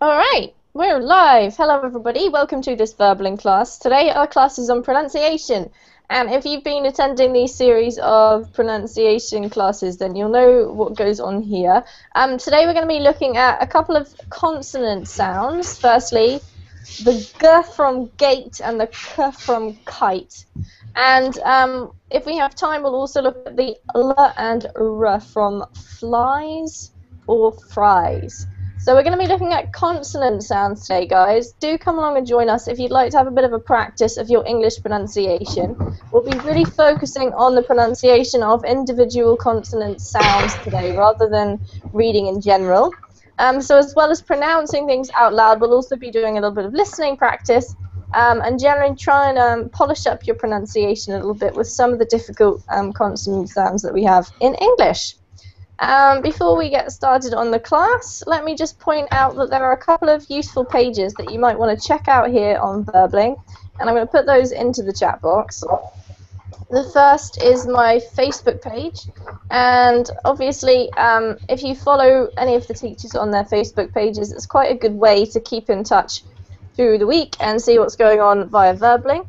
All right, we're live. Hello, everybody. Welcome to this Verbling class. Today, our class is on pronunciation. And if you've been attending these series of pronunciation classes, then you'll know what goes on here. Today, we're going to be looking at a couple of consonant sounds. Firstly, the G from gate and the K from kite. And if we have time, we'll also look at the L and R from flies or fries. So we're going to be looking at consonant sounds today, guys. Do come along and join us if you'd like to have a bit of a practice of your English pronunciation. We'll be really focusing on the pronunciation of individual consonant sounds today, rather than reading in general. So as well as pronouncing things out loud, we'll also be doing a little bit of listening practice and generally try and polish up your pronunciation a little bit with some of the difficult consonant sounds that we have in English. Before we get started on the class, let me just point out that there are a couple of useful pages that you might want to check out here on Verbling, and I'm going to put those into the chat box. The first is my Facebook page, and obviously if you follow any of the teachers on their Facebook pages, it's quite a good way to keep in touch through the week and see what's going on via Verbling.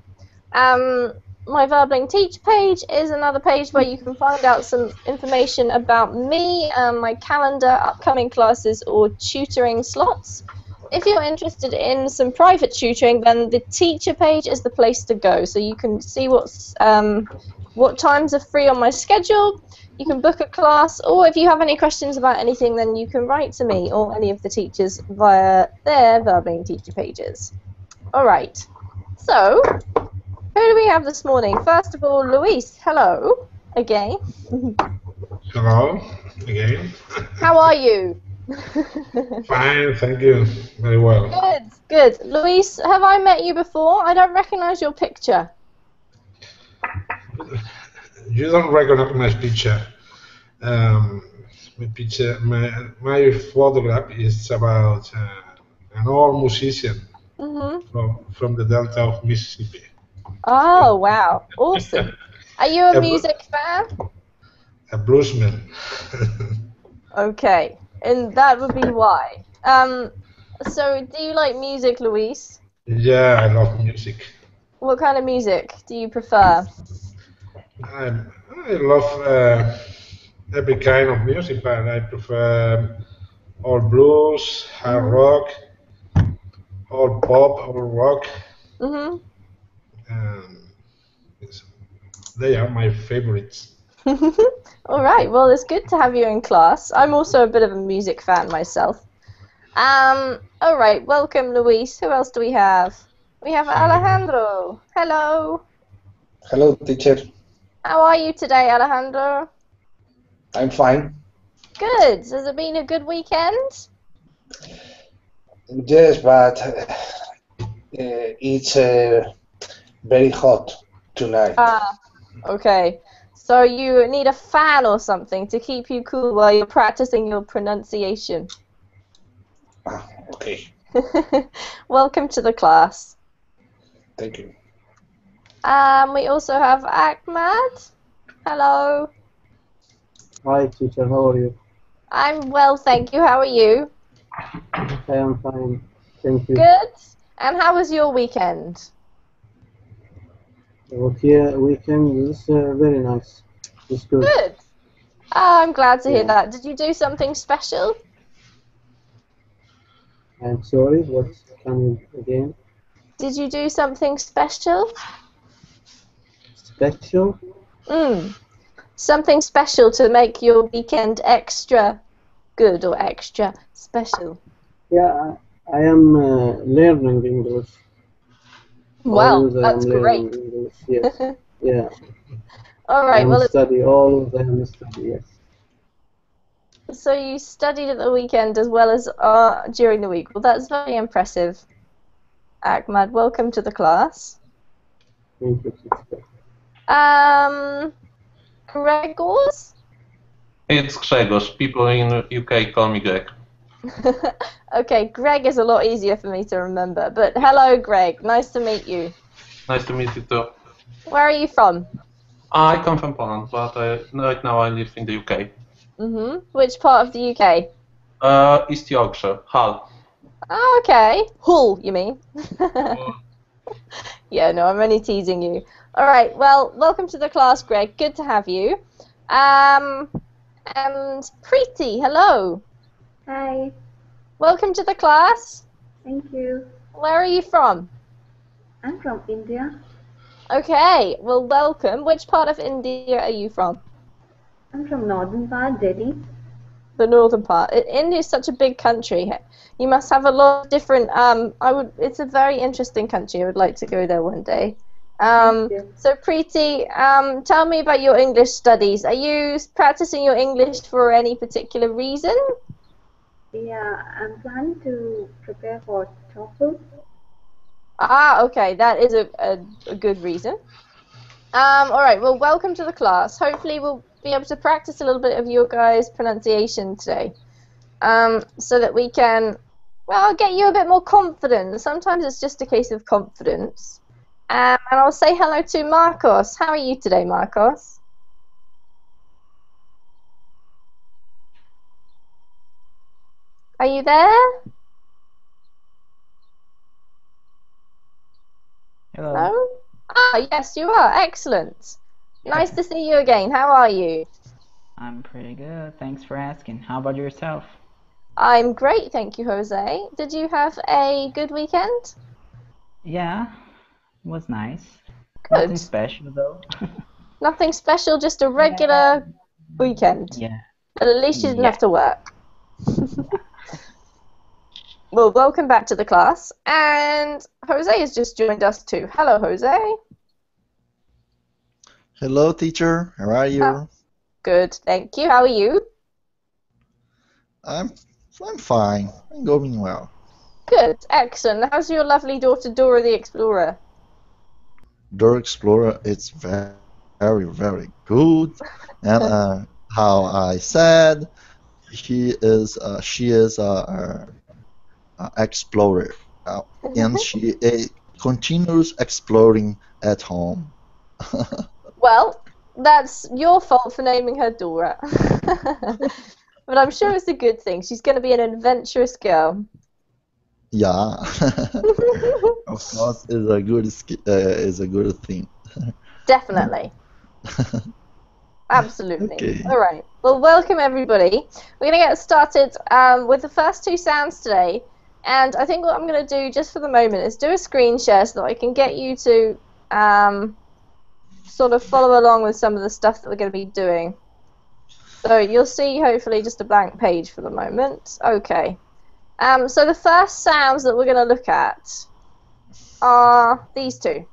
My Verbling Teach page is another page where you can find out some information about me, my calendar, upcoming classes, or tutoring slots. If you're interested in some private tutoring, then the teacher page is the place to go. So you can see what times are free on my schedule, you can book a class, or if you have any questions about anything, then you can write to me or any of the teachers via their Verbling Teacher pages. Alright, so who do we have this morning? First of all, Luis, hello, again. Hello, again. How are you? Fine, thank you. Very well. Good, good. Luis, have I met you before? I don't recognize your picture. You don't recognize my picture. My photograph is about an old musician from the Delta of Mississippi. Oh, wow. Awesome. Are you a music fan? A bluesman. Okay, and that would be why. So, do you like music, Luis? Yeah, I love music. What kind of music do you prefer? I love every kind of music, but I prefer all blues, hard rock, all pop, all rock. They are my favorites. All right, well, it's good to have you in class. I'm also a bit of a music fan myself. All right, welcome, Luis. Who else do we have? We have Alejandro. Hello. Hello, teacher. How are you today, Alejandro? I'm fine. Good. Has it been a good weekend? Yes, but it's very hot tonight. Okay. So you need a fan or something to keep you cool while you're practicing your pronunciation. Okay. Welcome to the class. Thank you. We also have Ahmad. Hello. Hi, teacher. How are you? I'm well, thank you. How are you? I am fine. Thank you. Good. And how was your weekend? Okay, weekend is very nice. It's good. Good. Oh, I'm glad to hear that. Did you do something special? I'm sorry, what's coming again? Did you do something special? Special? Something special to make your weekend extra good or extra special. Yeah, I am learning English. Well, Always that's great. English. Yes. Yeah. All right. Always study. Yes. So you studied at the weekend as well as during the week. Well, that's very impressive. Ahmad, welcome to the class. Thank you, teacher. Gregors? It's Grzegorz. People in UK call me Greg. Okay, Greg is a lot easier for me to remember. But hello, Greg. Nice to meet you. Nice to meet you too. Where are you from? I come from Poland, but right now I live in the UK. Which part of the UK? East Yorkshire, Hull. Oh, okay. Hull, you mean? Yeah, no, I'm only teasing you. All right, well, welcome to the class, Greg. Good to have you. And Preeti, hello. Hi, Welcome to the class. thank you. Where are you from? I'm from India. Okay, well, welcome. Which part of India are you from? I'm from northern part, Delhi. The northern part. India is such a big country. You must have a lot of different. It's a very interesting country. I would like to go there one day. Thank you. So Preeti, tell me about your English studies. Are you practicing your English for any particular reason? Yeah, I'm planning to prepare for TOEFL. Ah, okay, that is a good reason. All right, well, welcome to the class. Hopefully we'll be able to practice a little bit of your guys' pronunciation today, so that we can, well, get you a bit more confident. Sometimes it's just a case of confidence. And I'll say hello to Marcos. How are you today, Marcos? Are you there? Hello. No? Ah, yes, you are. Excellent. Nice to see you again. How are you? I'm pretty good. Thanks for asking. How about yourself? I'm great, thank you, Jose. Did you have a good weekend? Yeah, it was nice. Good. Nothing special though. Nothing special, just a regular weekend. Yeah. But at least you didn't Yeah. have to work. Well, welcome back to the class. And Jose has just joined us too. Hello, Jose. Hello, teacher. How are you? Good, thank you. How are you? I'm fine. I'm going well. Good, excellent. How's your lovely daughter Dora the Explorer? Dora Explorer, it's very, very good. And how I said, she is a explorer, and she continues exploring at home. Well, that's your fault for naming her Dora. But I'm sure it's a good thing. She's going to be an adventurous girl. Yeah, of course, is a good thing. Definitely. Absolutely. Okay. All right. Well, welcome everybody. We're going to get started with the first two sounds today. And I think what I'm going to do just for the moment is do a screen share so that I can get you to sort of follow along with some of the stuff that we're going to be doing. So you'll see hopefully just a blank page for the moment. Okay. So the first sounds that we're going to look at are these two.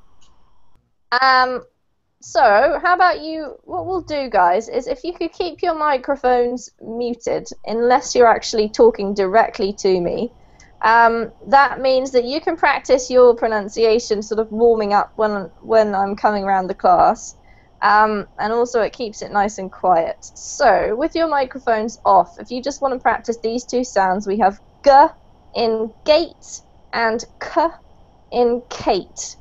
So how about you, what we'll do, guys, is if you could keep your microphones muted unless you're actually talking directly to me, that means that you can practice your pronunciation sort of warming up when I'm coming around the class, and also it keeps it nice and quiet. So with your microphones off, if you just want to practice these two sounds, we have G in gate and K in Kate.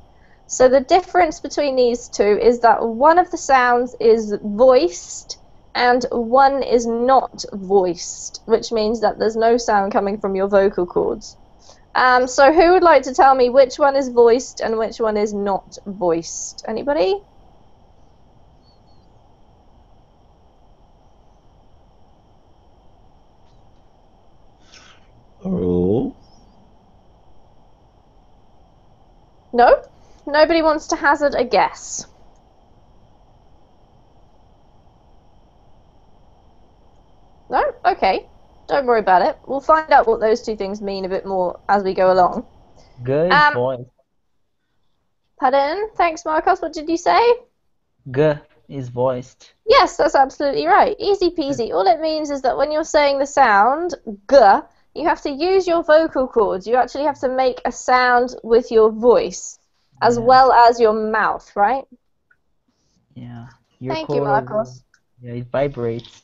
So the difference between these two is that one of the sounds is voiced and one is not voiced, which means that there's no sound coming from your vocal cords. So who would like to tell me which one is voiced and which one is not voiced? Anybody? Oh, No? Nobody wants to hazard a guess. No? Okay. Don't worry about it. We'll find out what those two things mean a bit more as we go along. Good voice. Pardon? Thanks, Marcos. What did you say? G is voiced. Yes, that's absolutely right. Easy peasy. All it means is that when you're saying the sound, G, you have to use your vocal cords. You actually have to make a sound with your voice as well as your mouth, right? Yeah. Your Thank you, Marcos. Yeah, it vibrates.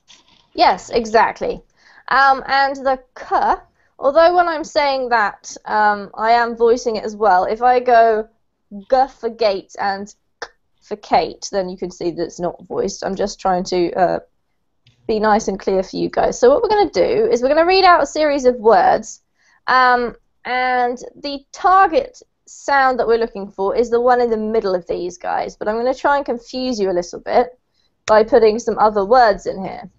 Yes, exactly. And the K, although when I'm saying that, I am voicing it as well. If I go G for gate and K for Kate, then you can see that it's not voiced. I'm just trying to be nice and clear for you guys. So what we're going to do is we're going to read out a series of words, and And the target sound that we're looking for is the one in the middle of these guys, but I'm going to try and confuse you a little bit by putting some other words in here.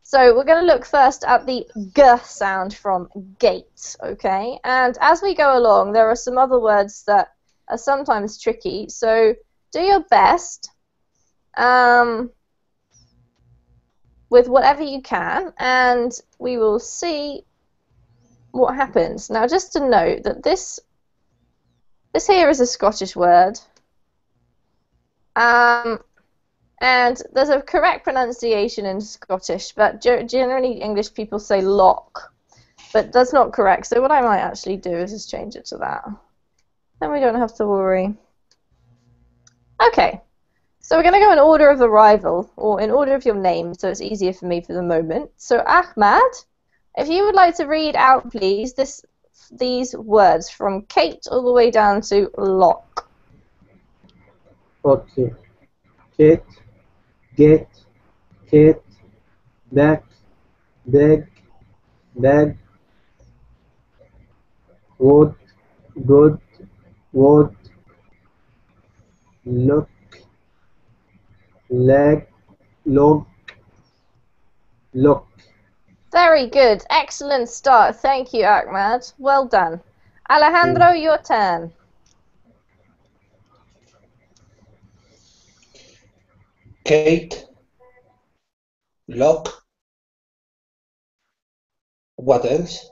So we're going to look first at the G sound from gate, okay? And as we go along, there are some other words that are sometimes tricky, so do your best with whatever you can, and we will see what happens. Now, just to note that this here is a Scottish word, and there's a correct pronunciation in Scottish, but generally English people say lock, but that's not correct. So what I might actually do is just change it to that. Then we don't have to worry. Okay, so we're going to go in order of arrival, or in order of your name, so it's easier for me for the moment. So Ahmad, if you would like to read out, please, these words from Kate all the way down to lock. Okay. Kate, gate, Kate, back, bag, bag, wood, good, wood, look, leg, log, look. Very good. Excellent start. Thank you, Ahmad. Well done. Alejandro, your turn. Kate, lock. What else?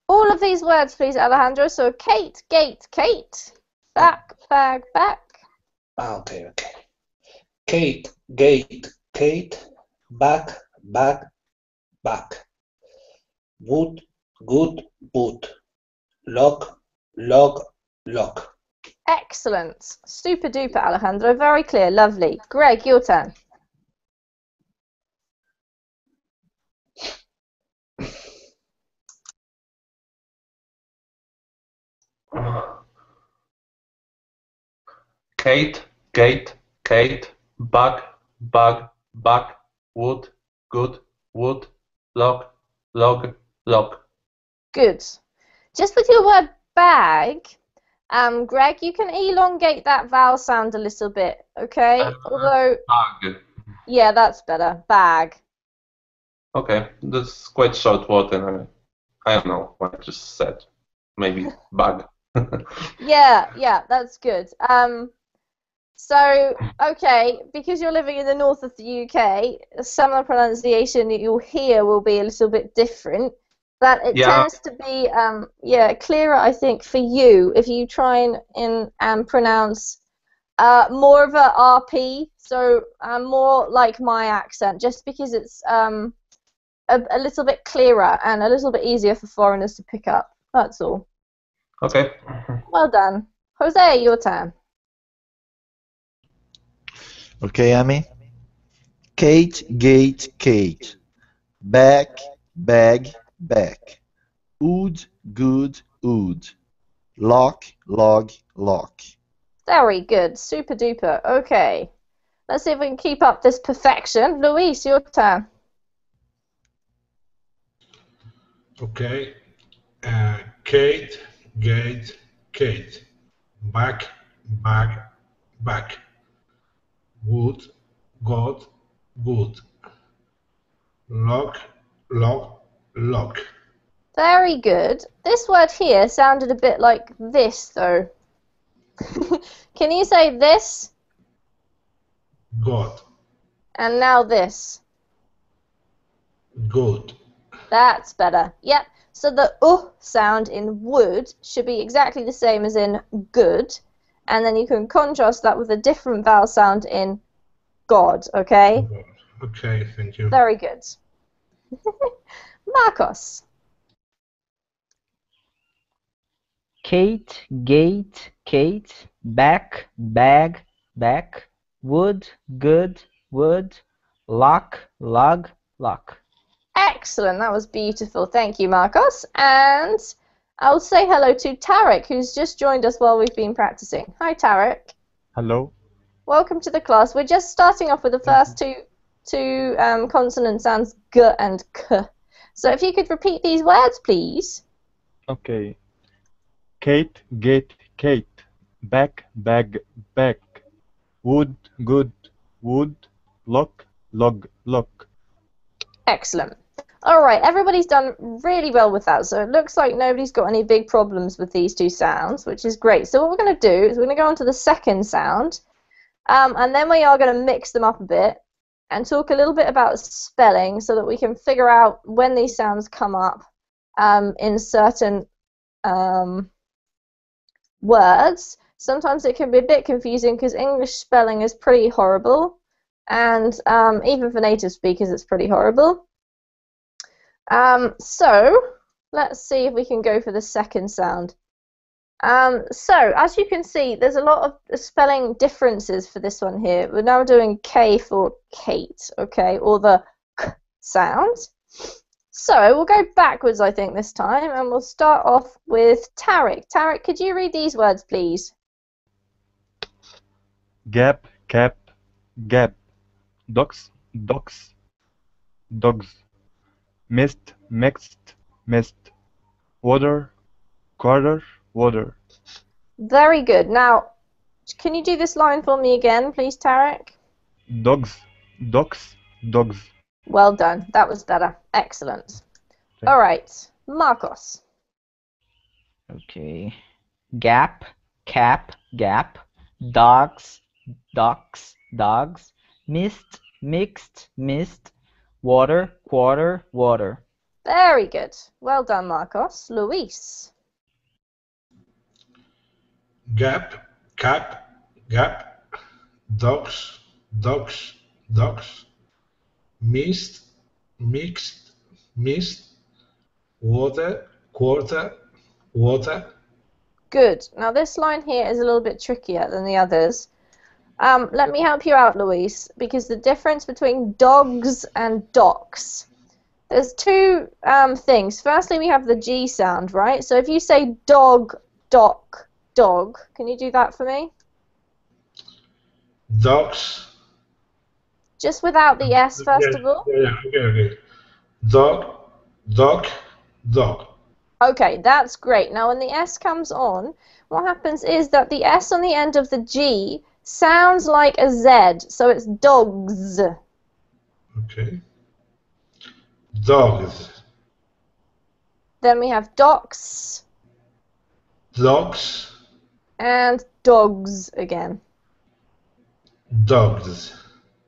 All of these words, please, Alejandro. So Kate, gate, Kate. Back, bag, back. Okay, okay. Kate, gate, Kate, back, back, back. Wood, good, boot. Lock, log, lock. Excellent. Super duper, Alejandro. Very clear. Lovely. Greg, your turn. Kate, gate, Kate, bag, bag, back, wood, good, wood, lock, log, lock. Good. Just with your word bag, Greg, you can elongate that vowel sound a little bit, okay? Although, Bag. yeah, that's better. Bag. Okay, that's quite short word, and I don't know what I just said. Maybe bag. Yeah, that's good. So, okay, because you're living in the north of the UK, some of the pronunciation that you'll hear will be a little bit different, but it tends to be, clearer, I think, for you if you try and pronounce more of a RP, so more like my accent, just because it's a little bit clearer and a little bit easier for foreigners to pick up. That's all. Okay. Well done. Jose, your turn. Okay, Amy. Kate, gate, Kate. Back, bag, back. Wood, good, wood. Lock, log, lock. Very good. Super duper. Okay. Let's see if we can keep up this perfection. Luis, your turn. Okay. Kate, gate, Kate. Back, bag, back. Wood, God, wood. Lock, lock, lock. Very good. This word here sounded a bit like this, though. Can you say this? God, And now this. good. That's better. Yep. So the sound in wood should be exactly the same as in good. And then you can contrast that with a different vowel sound in God, okay? Okay, thank you. Very good. Marcos. Kate, gate, Kate, back, bag, back, wood, good, wood, lock, log, lock. Excellent. That was beautiful. Thank you, Marcos. And I'll say hello to Tarek, who's just joined us while we've been practicing. Hi, Tarek. Hello. Welcome to the class. We're just starting off with the first two consonant sounds, G and K. So if you could repeat these words, please. Okay. Kate, gate, Kate. Back, bag, back. Wood, good, wood. Lock, log, lock. Excellent. All right, everybody's done really well with that, so it looks like nobody's got any big problems with these two sounds, which is great. So what we're going to do is we're going to go on to the second sound, and then we are going to mix them up a bit and talk a little bit about spelling so that we can figure out when these sounds come up in certain words. Sometimes it can be a bit confusing because English spelling is pretty horrible, and even for native speakers it's pretty horrible. So let's see if we can go for the second sound. So as you can see, there's a lot of spelling differences for this one here. We're now doing K for Kate, okay, or the K sound. So we'll go backwards, I think, this time, and we'll start off with Tarek. Tarek, could you read these words, please? Gap, cap, gap. Dogs, dogs, dogs. Mist, mixed, mist. Water, quarter, water. Very good. Now, can you do this line for me again, please, Tarek? Dogs, dogs, dogs. Well done. That was better. Excellent. All right, Marcos. Okay. Gap, cap, gap. Dogs, dogs, dogs. Mist, mixed, mist. Water, quarter, water. Very good. Well done, Marcos. Luis. Gap, cap, gap. Dogs, dogs, dogs. Mist, mixed, mist. Water, quarter, water. Good. Now this line here is a little bit trickier than the others. Let me help you out, Luis, because the difference between dogs and docks, there's two things. Firstly, we have the G sound, right? So if you say dog, dock, dog, can you do that for me? Dogs. Just without the S, first of all? Yeah, okay. Dog, dog, dog. Okay, that's great. Now when the S comes on, what happens is that the S on the end of the G sounds like a Z, so it's dogs. Okay. Dogs. Then we have docks. Dogs. And dogs again. Dogs.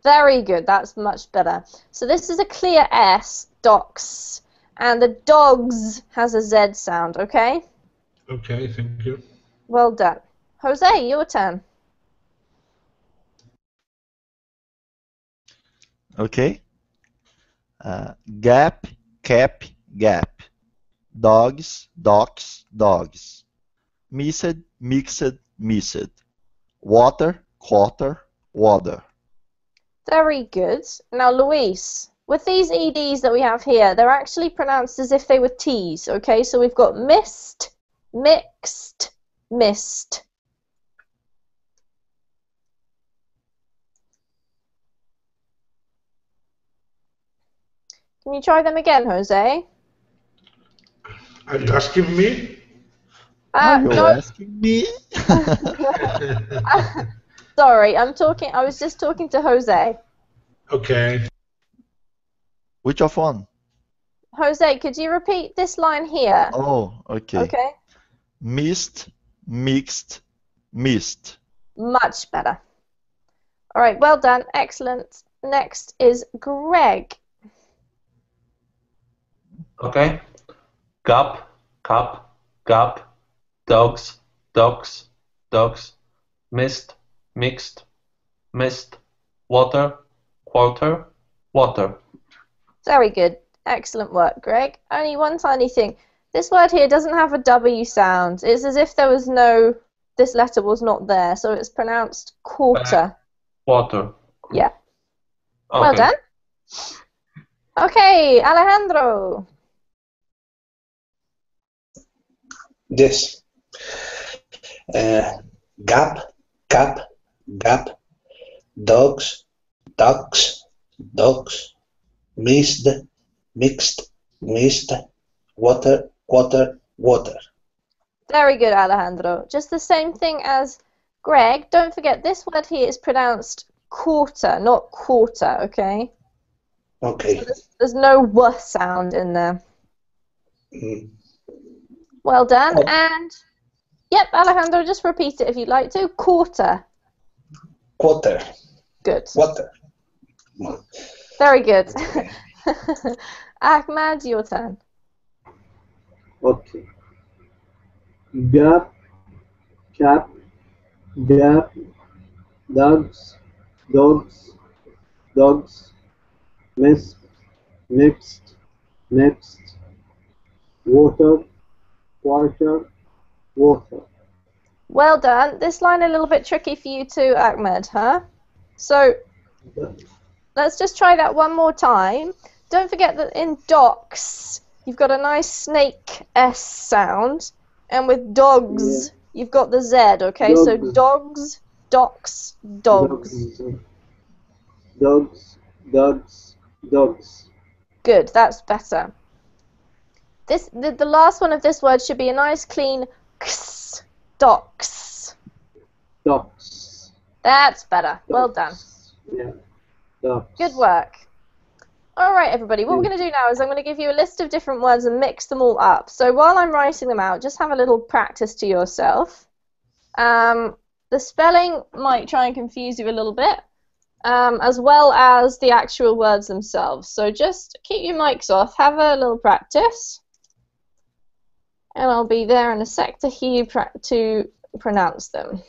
Very good, that's much better. So this is a clear S, docks, and the dogs has a Z sound, okay? Okay, thank you. Well done. Jose, your turn. Okay. Gap, cap, gap. Dogs, docks, dogs. Missed, mixed, missed. Water, quarter, water. Very good. Now, Luis, with these EDs that we have here, they're actually pronounced as if they were T's, okay? So we've got mist, mixed, mist. Can you try them again, Jose? Are you asking me? Are you No. asking me? Sorry, I was just talking to Jose. Okay. Which of one? Jose, could you repeat this line here? Oh, okay. Okay. Mist, mixed, mist. Much better. All right, well done. Excellent. Next is Greg. Okay. Gap, cap, gap. Dogs, dogs, dogs. Mist, mixed, mist. Water, quarter, water. Very good. Excellent work, Greg. Only one tiny thing. This word here doesn't have a W sound. It's as if there was this letter was not there, so it's pronounced quarter. Water. Yeah. Okay. Well done. Okay, Alejandro. Yes. Gap, cap, gap. Dogs, ducks, dogs. Mist, mixed, mist. Water, quarter, water. Very good, Alejandro. Just the same thing as Greg. Don't forget, this word here is pronounced quarter, not quarter, okay? Okay. So there's no w sound in there. Mm. Well done. Oh. And, yep, Alejandro, just repeat it if you'd like to. Quarter. Quarter. Good. Water. Very good. Okay. Ahmad, your turn. Okay. Gap, cap, gap, dogs, dogs, dogs, mist, mixed, mixed, water, quarter, water. Well done. This line a little bit tricky for you too, Ahmed, huh? So let's just try that one more time. Don't forget that in docs, you've got a nice snake S sound, and with dogs, you've got the Z, okay? Dogs. So dogs, docs, dogs. Dogs, dogs, dogs. Good, that's better. The last one of this word should be a nice clean x, docs. Dogs. That's better. Well done. Yeah. Dogs. Good work. All right, everybody. What we're going to do now is I'm going to give you a list of different words and mix them all up. So while I'm writing them out, just have a little practice to yourself. The spelling might try and confuse you a little bit, as well as the actual words themselves. So just keep your mics off, have a little practice, and I'll be there in a sec to hear you to pronounce them.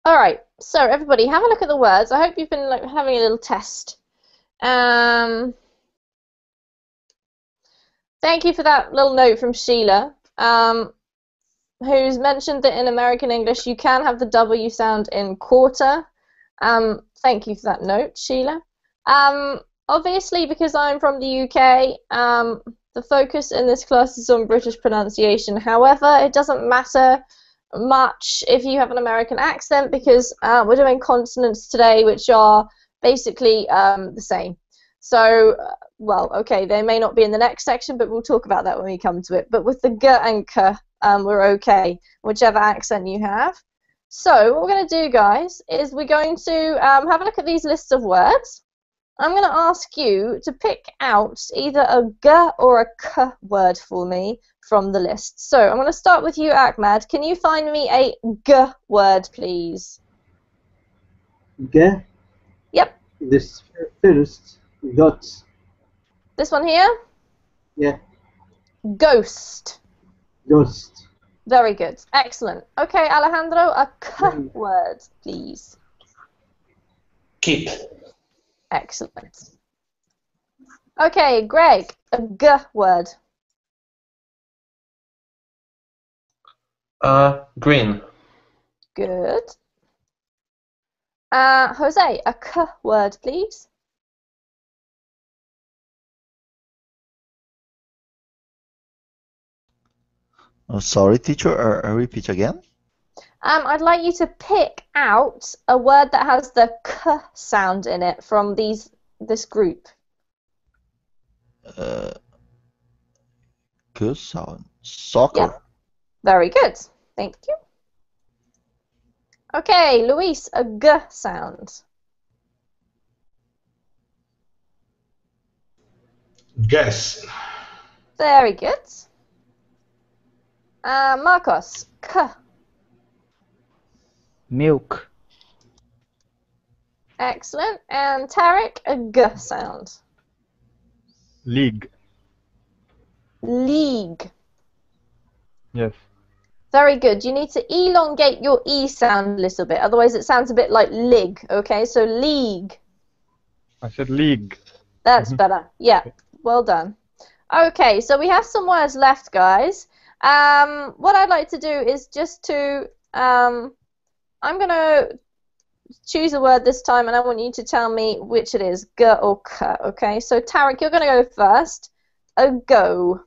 All right, so everybody, have a look at the words. I hope you've been having a little test. Thank you for that little note from Sheila, who's mentioned that in American English you can have the W sound in quarter. Thank you for that note, Sheila. Obviously, because I'm from the UK, the focus in this class is on British pronunciation. However, it doesn't matter much if you have an American accent, because we're doing consonants today which are basically the same. So, well, okay, they may not be in the next section, but we'll talk about that when we come to it. But with the G and K, we're okay, whichever accent you have. So what we're going to do, guys, is we're going to have a look at these lists of words. I'm going to ask you to pick out either a G or a K word for me from the list. So I'm going to start with you, Ahmad. Can you find me a G word, please? G? Yep. This first, got. This one here? Yeah. Ghost. Ghost. Very good. Excellent. Okay, Alejandro, a K word, please. Keep. Excellent. Okay, Greg, a G word. Green. Good. Jose, a K word, please. Oh, sorry, teacher. Repeat again. I'd like you to pick out a word that has the K sound in it from this group. Good sound. Soccer. Yeah. Very good. Thank you. Okay, Luis, a G sound. Guess. Very good. Marcos, K. Milk. Excellent. And Tarek, a G sound. League. League. Yes. Very good. You need to elongate your E sound a little bit, otherwise it sounds a bit like lig, okay? So league. I said league. That's better. Yeah, well done. Okay, so we have some words left, guys. What I'd like to do is just to, I'm going to choose a word this time, and I want you to tell me which it is, G or K, okay? So Tarek, you're going to go first. A go.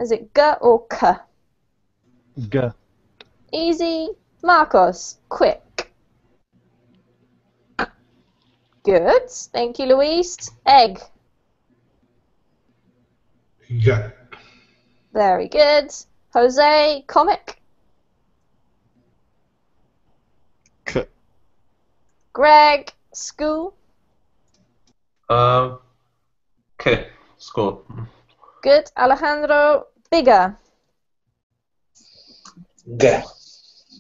Is it G or K? G. Easy. Marcos, quick. Good. Thank you, Luis. Egg. G. Very good. Jose, comic. K. Greg, school. K. School. Good. Alejandro, bigger. G.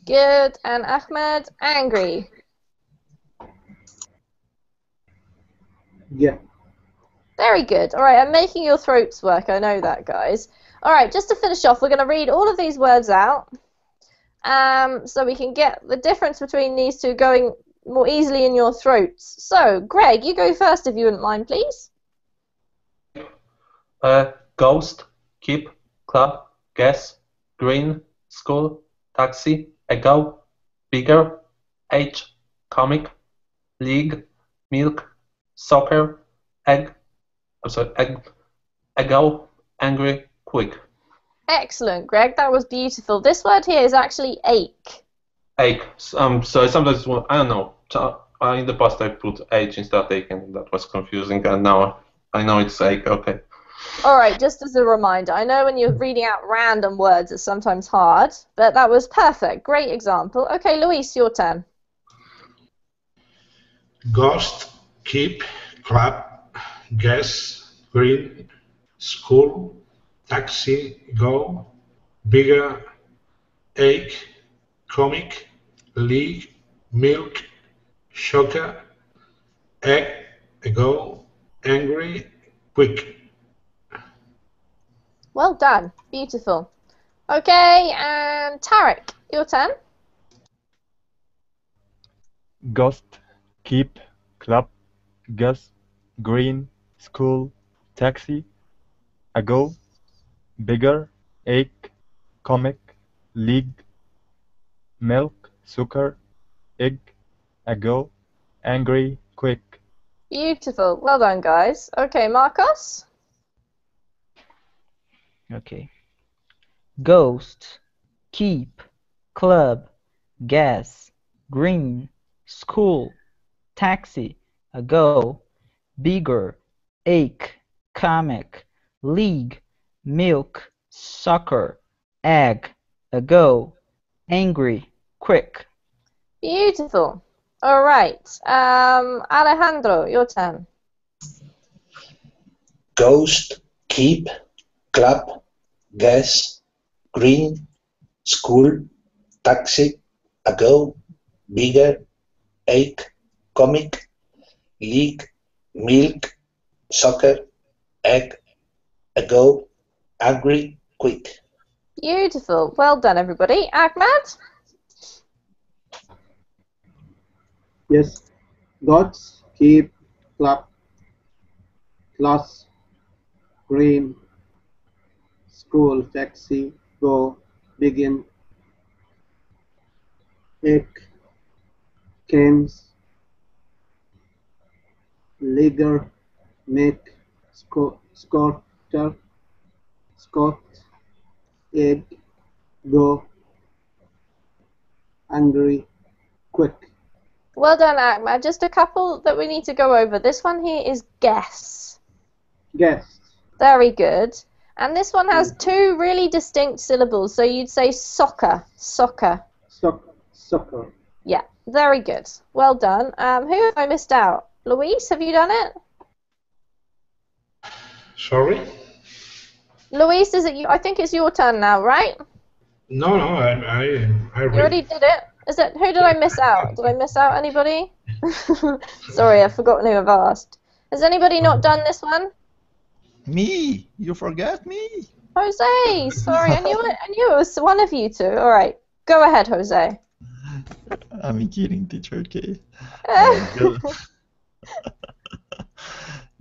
Good. And Ahmed, angry. Yeah. Very good. All right, I'm making your throats work. I know that, guys. All right, just to finish off, we're going to read all of these words out so we can get the difference between these two going more easily in your throats. So, Greg, you go first if you wouldn't mind, please. Ghost, keep, club, guess, green, school, taxi, ago, bigger, age, comic, league, milk, soccer, egg, ago, angry, quick. Excellent, Greg. That was beautiful. This word here is actually ache. Ache. So sometimes, I don't know. In the past I put age instead of ache, and that was confusing, and now I know it's ache. Okay. All right, just as a reminder, I know when you're reading out random words it's sometimes hard, but that was perfect. Great example. Okay, Luis, your turn. Ghost, keep, club, guess, green, school, taxi, go, bigger, ache, comic, league, milk, shocker, egg, ago, angry, quick. Well done. Beautiful. Okay, and Tarek, your turn. Ghost, keep, club, guess, green, school, taxi, ago, bigger, ache, comic, league, milk, sugar, egg, ago, angry, quick. Beautiful. Well done, guys. Okay, Marcos. Okay. Ghost, keep, club, gas, green, school, taxi, ago, bigger, ache, comic, league, milk, soccer, egg, ago, angry, quick. Beautiful. All right. Alejandro, your turn. Ghost, keep, club, gas, green, school, taxi, ago, bigger, ache, comic, league, milk, soccer, egg, ago, angry, quick. Beautiful. Well done, everybody. Ahmed? Yes. Gods, keep, club, class, green, school, taxi, go, begin, egg, canes, leaguer, make, scorter, scot, egg, go, angry, quick. Well done, Ahmed. Just a couple that we need to go over. This one here is guess. Guess. Very good. And this one has two really distinct syllables, so you'd say soccer. Soccer. Soccer. Yeah, very good. Well done. Who have I missed out? Luis, have you done it? Sorry? Luis, is it you? I think it's your turn now, right? No, I You read. already did it. Is it? Who did I miss out? Did I miss out anybody? Sorry, I've forgotten who I've asked. Has anybody not done this one? Me! You forgot me! Jose! Sorry, I knew it was one of you two. All right, go ahead, Jose. I'm kidding, teacher, okay?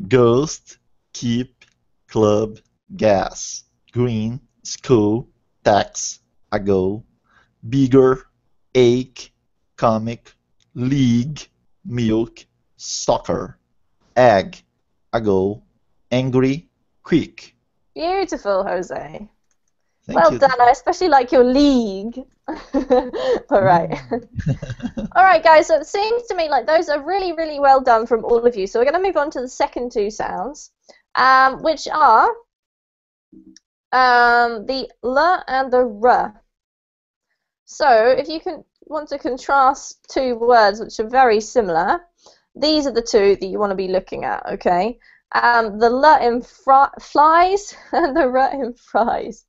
Ghost, keep, club, gas, green, school, tax, ago, bigger, ache, comic, league, milk, soccer, egg, ago, angry, quick. Beautiful, Jose. Thank Well you. done. I especially like your league. All right. All right, guys. So it seems to me like those are really, really well done from all of you. So we're going to move on to the second two sounds, which are the L and the R. So if you want to contrast two words which are very similar, these are the two that you want to be looking at, okay? The L in flies and the R in fries.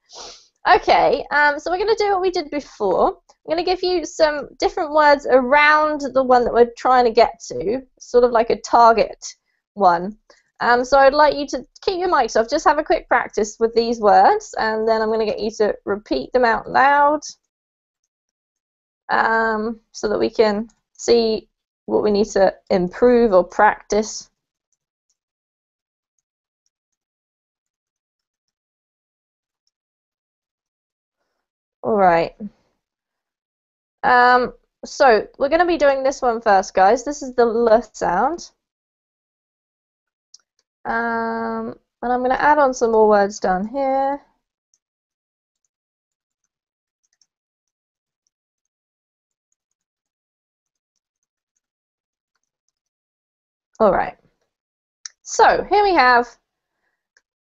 Okay, so we're going to do what we did before. I'm going to give you some different words around the one that we're trying to get to, sort of like a target one. So I'd like you to keep your mics off, just have a quick practice with these words, and then I'm going to get you to repeat them out loud so that we can see what we need to improve or practice. All right. So we're going to be doing this one first, guys. This is the L sound. And I'm going to add on some more words down here. All right. So here we have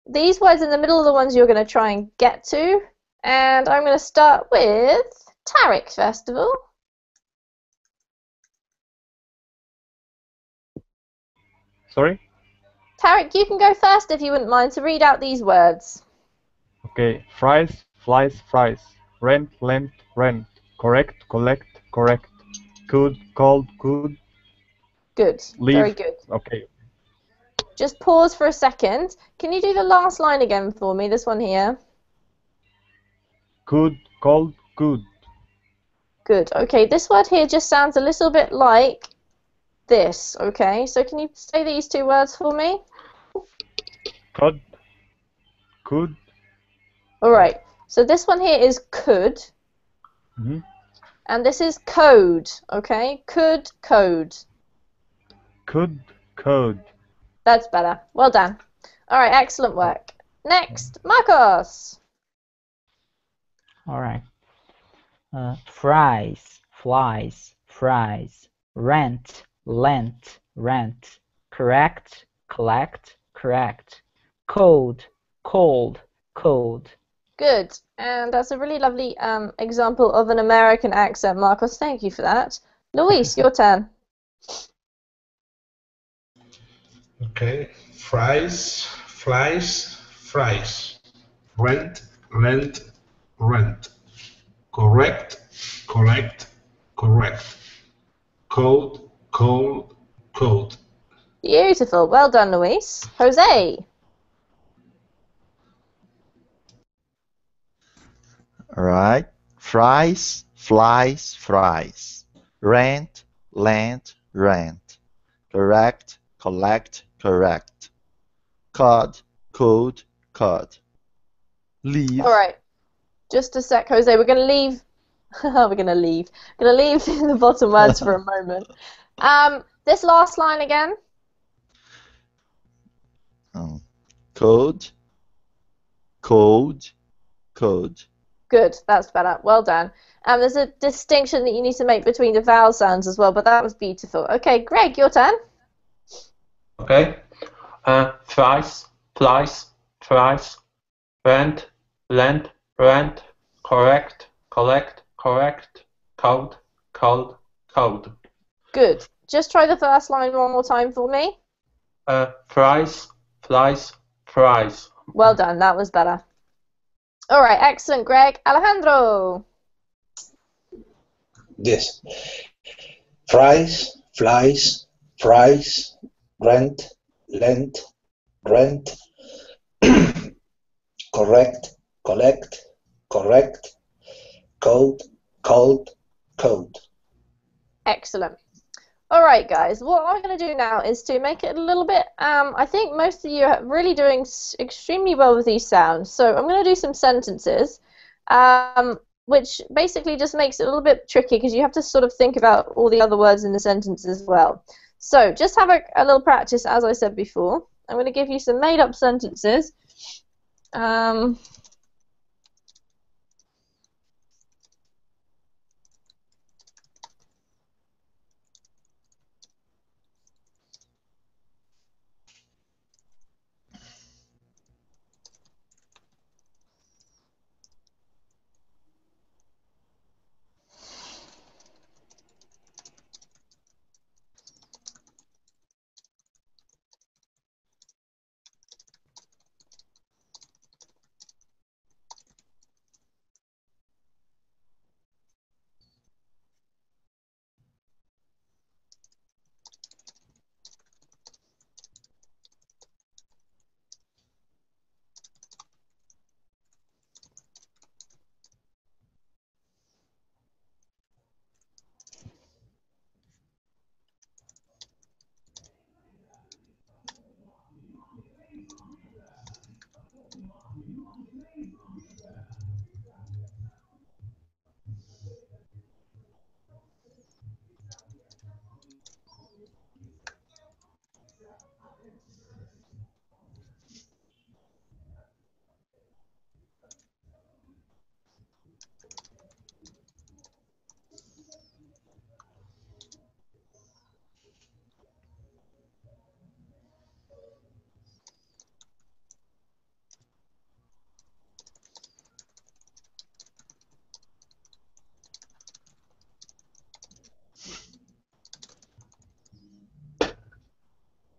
these words in the middle of the ones you're going to try and get to. And I'm going to start with Tariq, first of all. Sorry? Tariq, you can go first if you wouldn't mind to read out these words. Okay. Fries, flies, fries. Rent, lent, rent. Correct, collect, correct. Could, called, could. Good. Leave. Very good. Okay. Just pause for a second. Can you do the last line again for me, this one here? Could, called, could. Good. Okay, this word here just sounds a little bit like this, okay? So can you say these two words for me? Could, could. All right. So this one here is could. Mm-hmm. And this is code, okay? Could, code. Could, code. That's better. Well done. All right, excellent work. Next, Marcos. All right. Fries, flies, fries. Rent, lent, rent. Correct, collect, correct. Code, cold, code. Good. And that's a really lovely example of an American accent, Marcos. Thank you for that. Luis, your turn. Okay. Fries, flies, fries. Rent, lent, rent. Correct, collect, correct. Code, cold, code. Beautiful. Well done, Luis. Jose. All right. Fries, flies, fries. Rent, lent, rent. Correct, collect, correct. Cod, code, cod. Leave. All right. Just a sec, Jose. We're going to leave. We're going to leave the bottom words for a moment. This last line again. Code, code, code. Good. That's better. Well done. There's a distinction that you need to make between the vowel sounds as well, but that was beautiful. Okay, Greg, your turn. Okay. Fries, flies, fries. Rent, lent, rent. Correct, collect, correct. Code, cold, code. Good. Just try the first line one more time for me. Fries, flies, fries. Well done. That was better. All right. Excellent, Greg. Alejandro. Yes. Fries, flies, fries. Rent, lent, rent. correct, collect, correct, code, cold, code. Excellent. Alright guys, what I'm going to do now is to make it a little bit, I think most of you are really doing extremely well with these sounds, so I'm going to do some sentences, which basically just makes it a little bit tricky because you have to sort of think about all the other words in the sentence as well. So just have a little practice, as I said before. I'm going to give you some made-up sentences.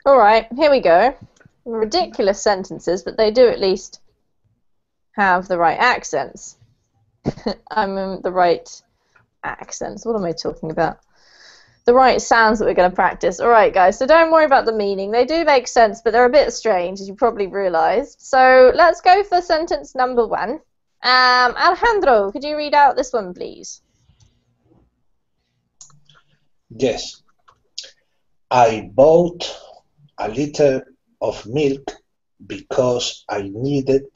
Alright, here we go. Ridiculous sentences, but they do at least have the right accents. I'm in the right accents. What am I talking about? The right sounds that we're going to practice. Alright guys, so don't worry about the meaning. They do make sense, but they're a bit strange, as you probably realised. So let's go for sentence number 1. Alejandro, could you read out this one, please? Yes. I bought a liter of milk because I needed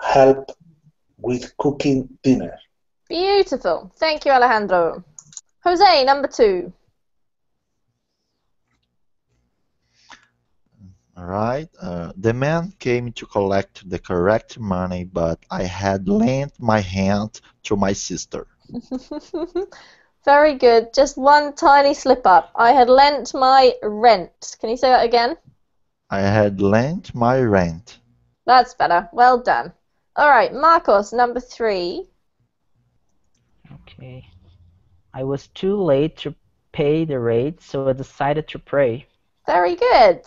help with cooking dinner. Beautiful. Thank you, Alejandro. Jose, number 2. Alright. The man came to collect the correct money, but I had lent my hand to my sister. Very good. Just one tiny slip up. I had lent my rent. Can you say that again? I had lent my rent. That's better. Well done. Alright, Marcos, number 3. Okay. I was too late to pay the rate, so I decided to pray. Very good.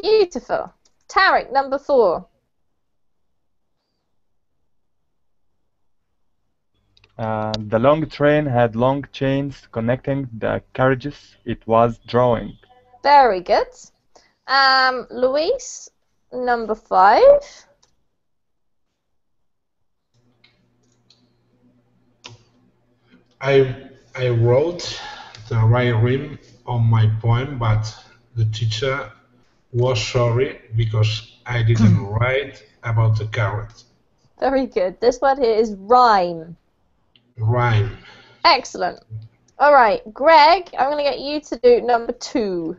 Beautiful. Tarek, number 4. The long train had long chains connecting the carriages it was drawing. Very good. Luis, number 5. I wrote the right rhyme on my poem, but the teacher was sorry because I didn't write about the carrot. Very good. This one here is rhyme. Rhyme. Excellent. Alright, Greg, I'm going to get you to do number 2.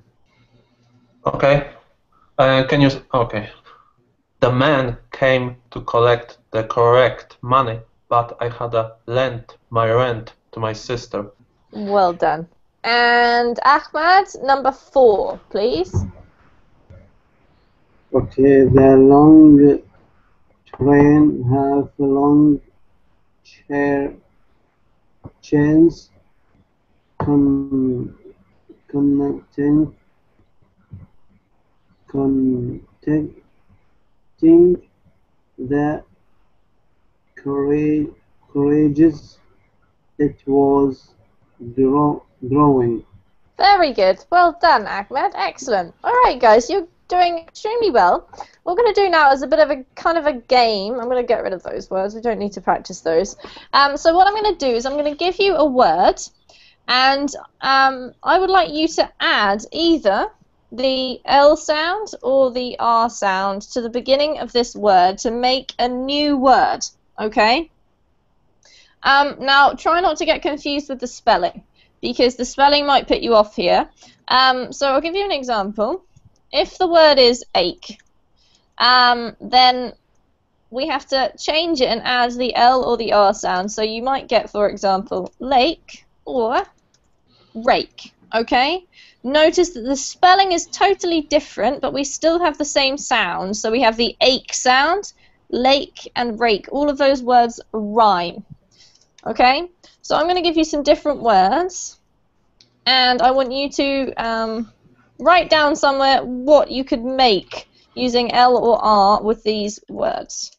Okay. Can you... Okay. The man came to collect the correct money, but I had lent my rent to my sister. Well done. And Ahmad, number 4, please. Okay, the long train have long chains connecting the carriages it was drawing. Very good. Well done, Ahmed. Excellent. All right, guys, you're doing extremely well. What we're going to do now is a bit of a kind of a game. I'm going to get rid of those words. We don't need to practice those. So what I'm going to do is I'm going to give you a word, and I would like you to add either the L sound or the R sound to the beginning of this word to make a new word, okay? Now, try not to get confused with the spelling, because the spelling might put you off here. So I'll give you an example. If the word is ache, then we have to change it and add the L or the R sound. So you might get, for example, lake or rake, okay? Notice that the spelling is totally different, but we still have the same sound. So we have the ache sound, lake and rake. All of those words rhyme, okay? So I'm going to give you some different words, and I want you to write down somewhere what you could make using L or R with these words.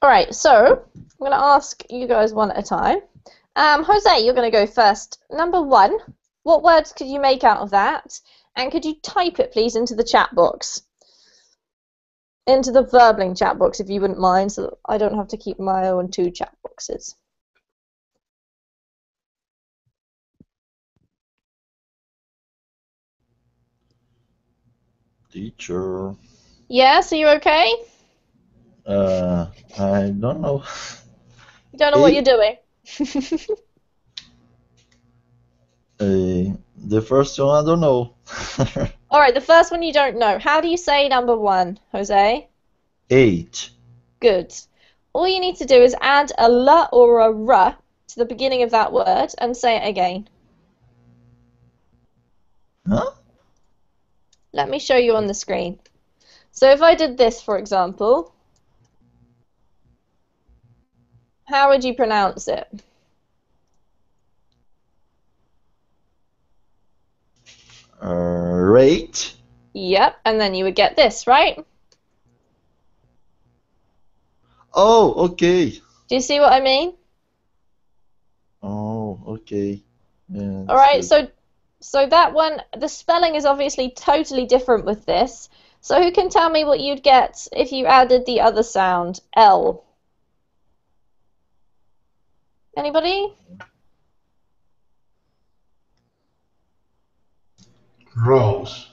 Alright, so I'm going to ask you guys one at a time. Jose, you're going to go first. Number 1, what words could you make out of that? And could you type it, please, into the chat box? Into the Verbling chat box, if you wouldn't mind, so that I don't have to keep my own 2 chat boxes. Teacher. Yes, are you okay? I don't know. You don't know what you're doing? The first one, I don't know. Alright, the first one you don't know. How do you say number 1, Jose? 8. Good. All you need to do is add a L or a R to the beginning of that word and say it again. Huh? Let me show you on the screen. So if I did this, for example, how would you pronounce it? Rate. Yep, and then you would get this, right? Oh, okay. Do you see what I mean? Oh, okay. Yeah, Alright, so that one, the spelling is obviously totally different with this. So who can tell me what you'd get if you added the other sound, L? Anybody? Rose.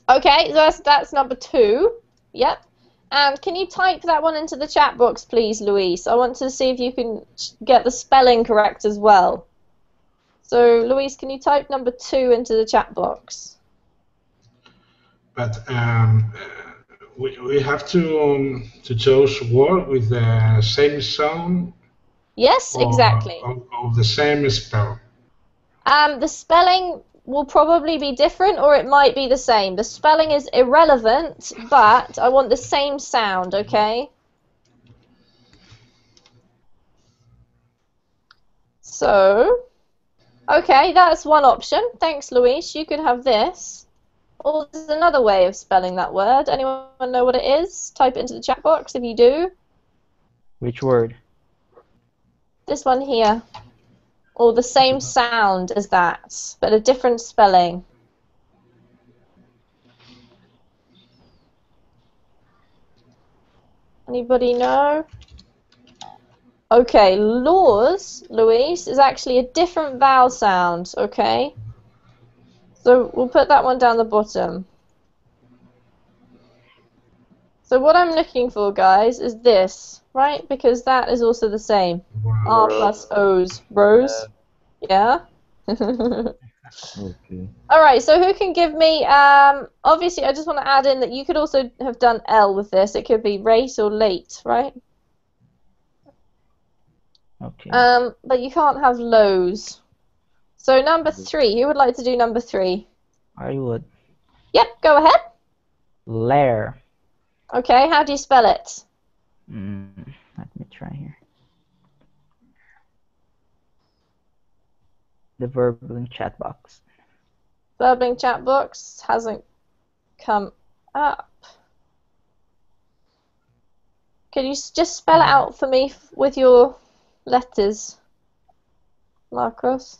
Okay, so that's number 2. Yep. And can you type that one into the chat box, please, Luis? I want to see if you can get the spelling correct as well. So, Luis, can you type number 2 into the chat box? But we have to choose word with the same sound. Yes, exactly. Of the same spell. The spelling will probably be different, or it might be the same. The spelling is irrelevant, but I want the same sound, okay? So, okay, that's one option. Thanks, Luis. You could have this. Or there's another way of spelling that word. Anyone know what it is? Type it into the chat box if you do. Which word? This one here. Or the same sound as that, but a different spelling. Anybody know? Okay, laws, Luis, is actually a different vowel sound, okay? So we'll put that one down the bottom. So what I'm looking for, guys, is this, right? Because that is also the same. R plus O's. Rose? Yeah? Okay. Alright, so who can give me, obviously I just want to add in that you could also have done L with this. It could be rate or late, right? Okay. But you can't have lows. So number 3, who would like to do number 3? I would. Yep, go ahead. Lair. Okay, how do you spell it? Let me try here. The Verbling chat box. Verbling chat box hasn't come up. Can you just spell it out for me with your letters, Marcos?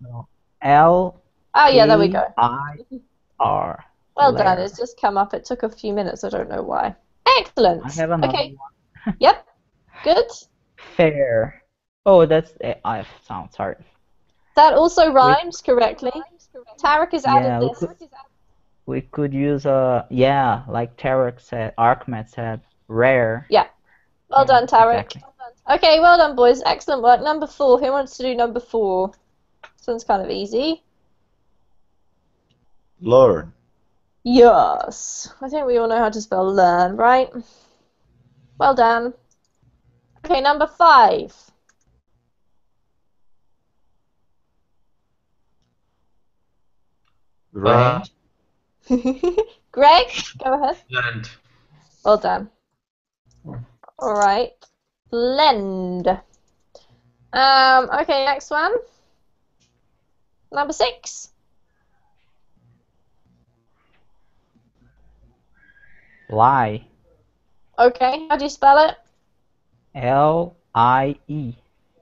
No. L. Oh yeah, there we go. I-R. Well Lair. done. It's just come up. It took a few minutes. I don't know why. Excellent. I have another Okay. one. Yep. Good. Fair. Oh, that's I sound. Sorry. That also rhymes correctly. Tarek has added Yeah, this. we could use like Tarek said, Archmed said, rare. Yeah. Well Yeah, done, Tarek. exactly. Okay, well done, boys. Excellent work. Number 4. Who wants to do number 4? This one's kind of easy. Learn. Yes. I think we all know how to spell learn, right? Well done. Okay, number 5. Rain. Greg, go ahead. Land. Well done. All right. Blend. Okay, next one. Number 6. Lie. Okay, how do you spell it? L-I-E.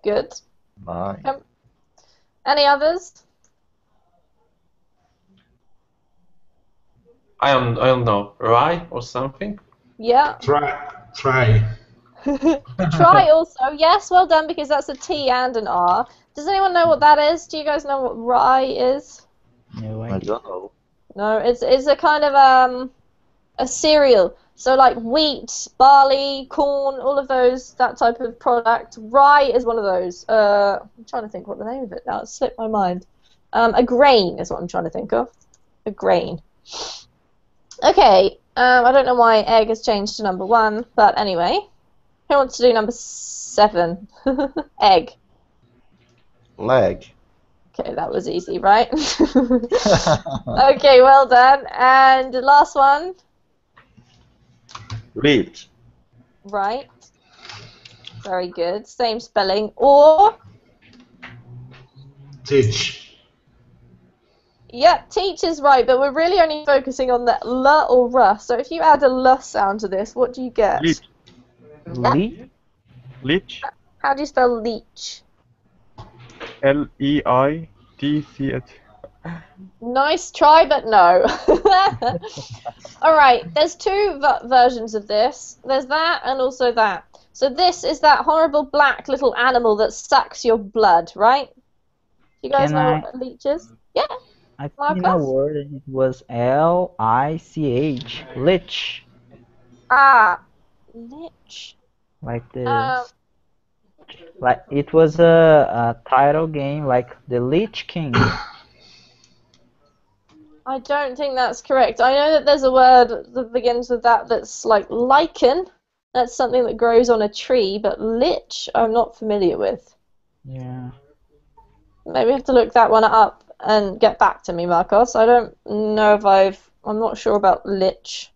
Good. Bye. Any others? I don't know. Rye or something? Yeah. Try. Try also. Yes, well done, because that's a T and an R. Does anyone know what that is? Do you guys know what rye is? No I idea. don't know. No, it's a kind of a cereal. So like wheat, barley, corn, all of those, that type of product. Rye is one of those. I'm trying to think what the name of it now. It slipped my mind. A grain is what I'm trying to think of. A grain. Okay. I don't know why egg has changed to number 1, but anyway. Who wants to do number 7? Egg. Leg. Okay, that was easy, right? Okay, well done. And the last one. Read. Right. Very good. Same spelling. Or. Teach. Yeah, teach is right, but we're really only focusing on the L or R. So if you add a L sound to this, what do you get? Leech. Leech. Leech. How do you spell leech? L-E-I-T-C-H. Nice try, but no. Alright, there's 2 versions of this. There's that and also that. So this is that horrible black little animal that sucks your blood, right? You guys Can know I- what a leech is? Yeah. I Marcos? seen a word and it was L-I-C-H. Lich. Ah, lich. Like this. Um, Like it was a title game like the Lich King. I don't think that's correct. I know that there's a word that begins with that that's like lichen. That's something that grows on a tree, but lich I'm not familiar with. Yeah. Maybe I have to look that one up and get back to me, Marcos. I don't know if I'm not sure about lich.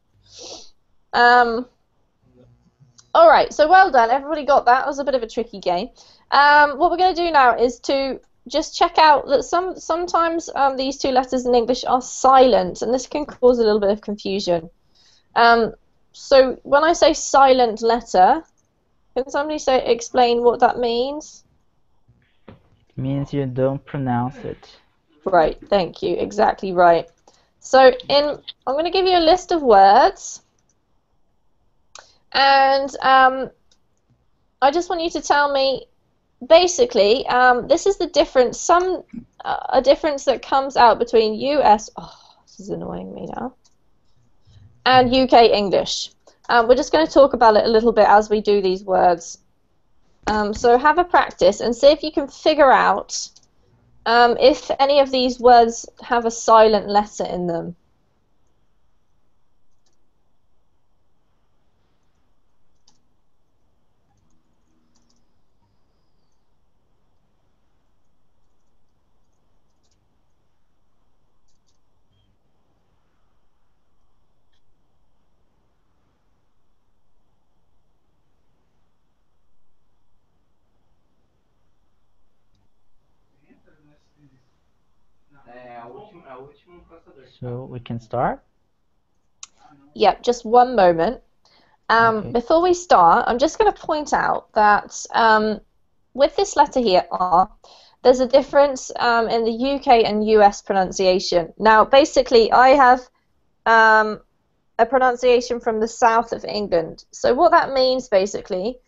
Alright, so well done. Everybody got that. It was a bit of a tricky game. What we're going to do now is to just check out that sometimes these 2 letters in English are silent, and this can cause a little bit of confusion. So when I say silent letter, can somebody explain what that means? It means you don't pronounce it. Right, thank you. Exactly right. So I'm going to give you a list of words, and I just want you to tell me, basically, this is the difference, a difference that comes out between US, this is annoying me now, and UK English. We're just going to talk about it a little bit as we do these words. So have a practice and see if you can figure out if any of these words have a silent letter in them. So we can start? Yep, just one moment. Okay. Before we start, I'm just going to point out that with this letter here, R, there's a difference in the UK and US pronunciation. Now, basically, I have a pronunciation from the south of England. So what that means, basically,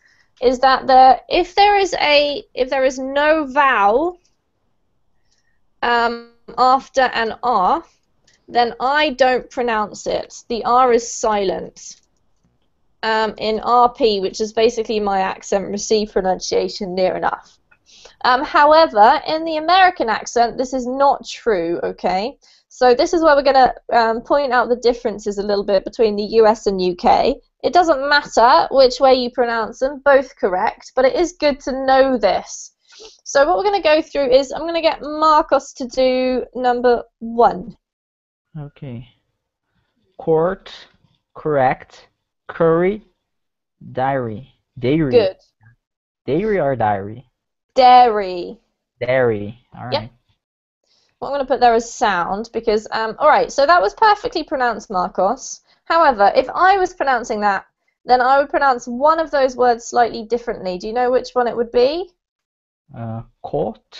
is that if there is no vowel after an R, then I don't pronounce it. The R is silent. In RP, which is basically my accent receive pronunciation near enough. However, in the American accent, this is not true, okay? So this is where we're going to point out the differences a little bit between the US and UK. It doesn't matter which way you pronounce them, both correct, but it is good to know this. So what we're going to go through is I'm going to get Marcos to do number 1. Okay. Court, correct. Curry, dairy. Dairy. Good. Dairy or diary? Dairy. Dairy. All right. Yep. What I'm going to put there is sound because, alright, so that was perfectly pronounced, Marcos. However, if I was pronouncing that, then I would pronounce one of those words slightly differently. Do you know which one it would be? Court.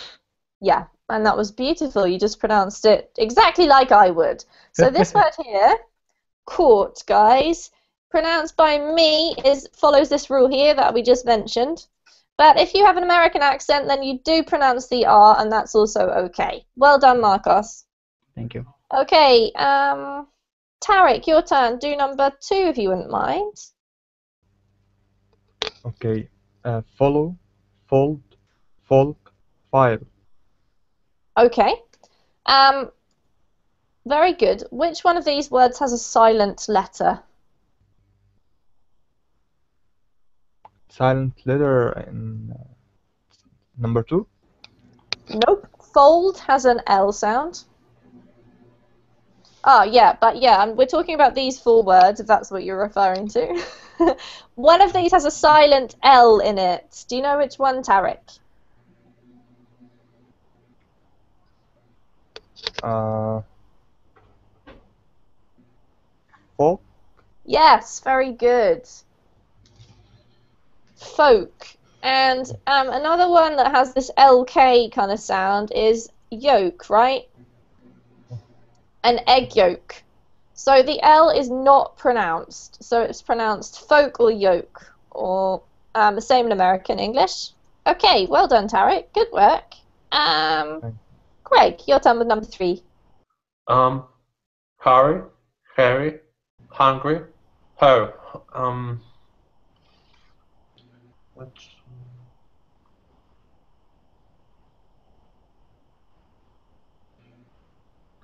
Yeah, and that was beautiful. You just pronounced it exactly like I would. So this word here, court, guys, pronounced by me follows this rule here that we just mentioned. But if you have an American accent, then you do pronounce the R, and that's also okay. Well done, Marcos. Thank you. Okay, Tarek, your turn. Do number 2 if you wouldn't mind. Okay. Follow, fold, folk, file. Okay. Very good. Which one of these words has a silent letter? Silent letter in number 2. Nope. Fold has an L sound. Oh, yeah, but yeah, we're talking about these 4 words, if that's what you're referring to. One of these has a silent L in it. Do you know which one, Tarek? Folk. Yes, very good. Folk. And another one that has this LK kind of sound is yolk, right? An egg yolk. So the L is not pronounced. So it's pronounced folk or yolk, or the same in American English. Okay, well done, Tarek. Good work. Greg, your turn with number 3. Hurry, hairy, hungry, her. Which?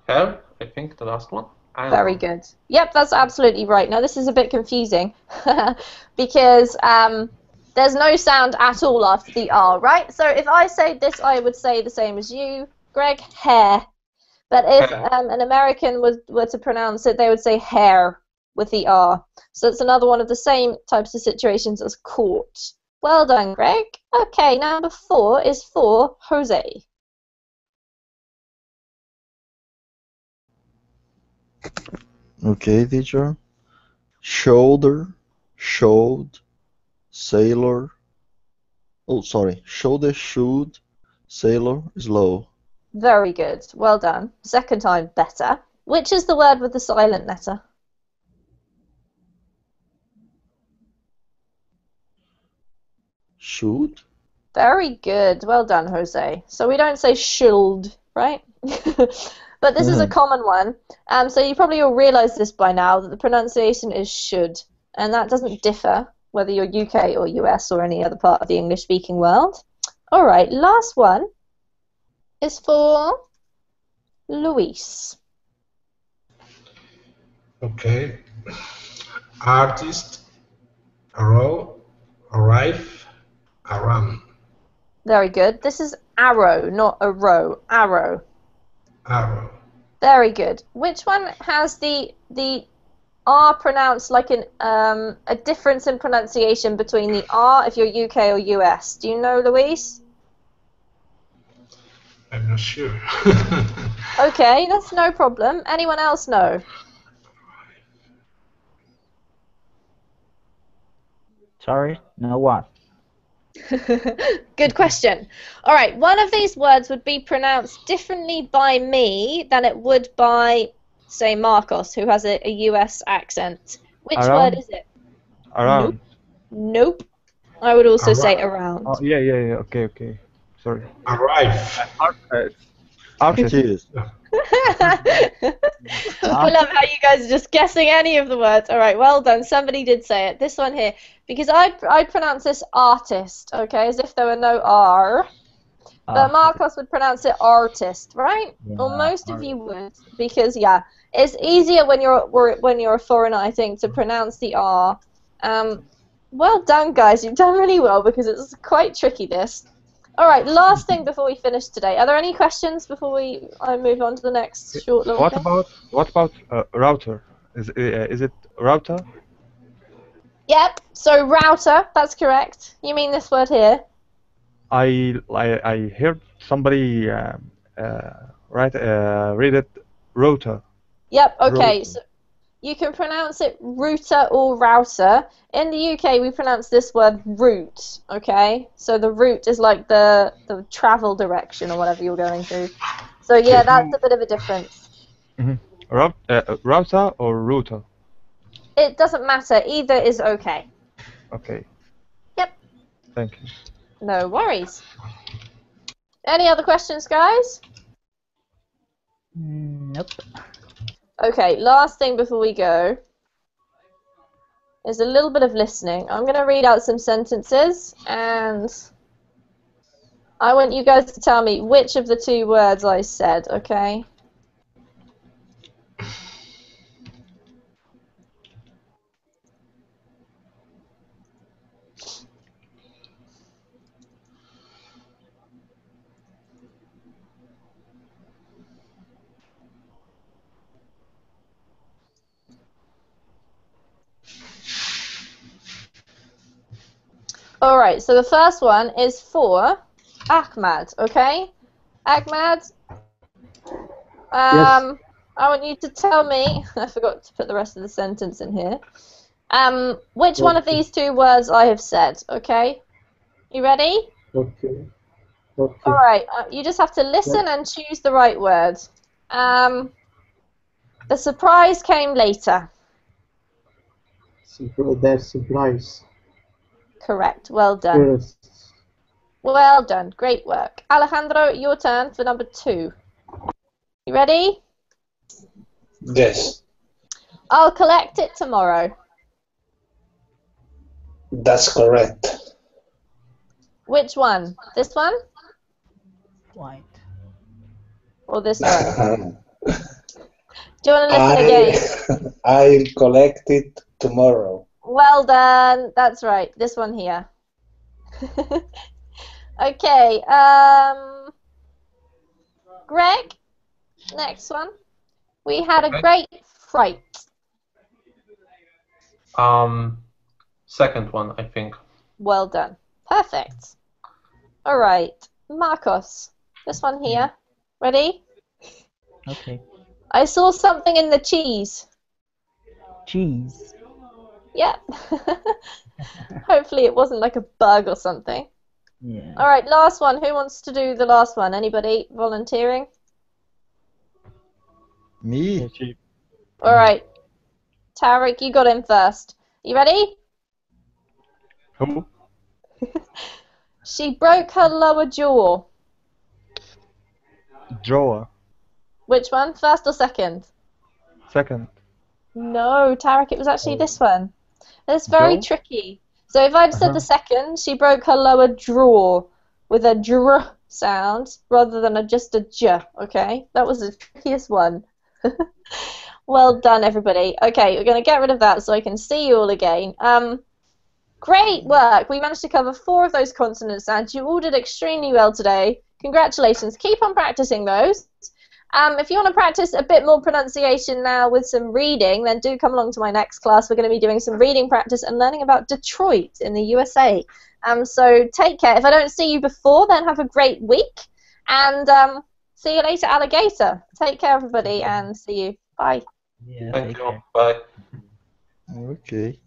Hair, I think the last one. Very good. Yep, that's absolutely right. Now this is a bit confusing because there's no sound at all after the R, right? So if I say this, I would say the same as you, Greg, hair. But if an American were to pronounce it, they would say hair with the R. So it's another one of the same types of situations as court. Well done, Greg. Okay, number 4 is for Jose. Okay, teacher. Shoulder, showed, sailor. Oh, sorry. Shoulder, should, sailor, slow. Very good. Well done. Second time, better. Which is the word with the silent letter? Should? Very good. Well done, Jose. So we don't say should, right? But this is a common one. So you probably all realise this by now, that the pronunciation is should. And that doesn't differ whether you're UK or US or any other part of the English-speaking world. All right, last one is for Luis. Okay. Artist, arrow, arrive, around. Very good. This is arrow, not a row. Arrow. Arrow. Very good. Which one has the R pronounced like a difference in pronunciation between the R if you're UK or US? Do you know, Luis? I'm not sure. Okay, that's no problem. Anyone else know? Sorry, no what? Good question. All right, one of these words would be pronounced differently by me than it would by, say, Marcos, who has a US accent. Which word Around? is it? Around. Nope. I would also say Arri- around. Oh, yeah, yeah, yeah. Okay, okay. Sorry. Arrive. Artist. Cheers. I love how you guys are just guessing any of the words. All right, well done. Somebody did say it. This one here, because I'd pronounce this artist, okay, as if there were no R. But Marcos would pronounce it artist, right? Yeah, Or most of you would, because yeah, it's easier when you're a foreigner, I think, to pronounce the R. Well done, guys. You've done really well because it's quite tricky. This. All right, last thing before we finish today. Are there any questions before I move on to the next short little thing? What about router? Is it router? Yep. So router, that's correct. You mean this word here? I heard somebody read it router. Yep. Okay. Router. So you can pronounce it router or router. In the UK, we pronounce this word route. Okay. So the route is like the travel direction or whatever you're going through. So yeah, that's a bit of a difference. Router or router? It doesn't matter. Either is okay. Okay. Yep. Thank you. No worries. Any other questions, guys? Nope. Okay, last thing before we go is a little bit of listening. I'm going to read out some sentences, and I want you guys to tell me which of the two words I said, okay? Alright, so the first one is for Ahmad, okay? Ahmad, Yes. I want you to tell me, I forgot to put the rest of the sentence in here, which one of Okay. these two words I have said, okay? You ready? Okay. Okay. Alright, you just have to listen and choose the right word. The surprise came later. That's surprise. Correct, well done. Yes. Well done, great work. Alejandro, your turn for number 2. You ready? Yes, I'll collect it tomorrow. that's correct. Which one? This one? White. Or this one? Do you want to listen again? I'll collect it tomorrow. Well done. That's right. This one here. Okay. Greg, next one. We had a great fright. Second one, I think. Well done. Perfect. All right. Marcos, this one here. Ready? Okay. I saw something in the cheese. Cheese. Yep. Hopefully it wasn't like a bug or something. Yeah. All right, last one. Who wants to do the last one? Anybody volunteering? Me? All right. Tarek, you got in first. You ready? Who? She broke her lower jaw. Drawer. Which one? First or second? Second. No, Tarek, it was actually this one. It's very Jaw? tricky. So if I'd said the second, she broke her lower jaw with a dr sound rather than just a j, okay? That was the trickiest one. Well done, everybody. Okay, we're going to get rid of that so I can see you all again. Great work. We managed to cover 4 of those consonant sounds. You all did extremely well today. Congratulations. Keep on practicing those. If you want to practice a bit more pronunciation now with some reading, then do come along to my next class. We're going to be doing some reading practice and learning about Detroit in the USA. So take care. If I don't see you before, then have a great week. And See you later, alligator. Take care, everybody, and see you. Bye. Yeah, Thank take you. care. Bye. Okay.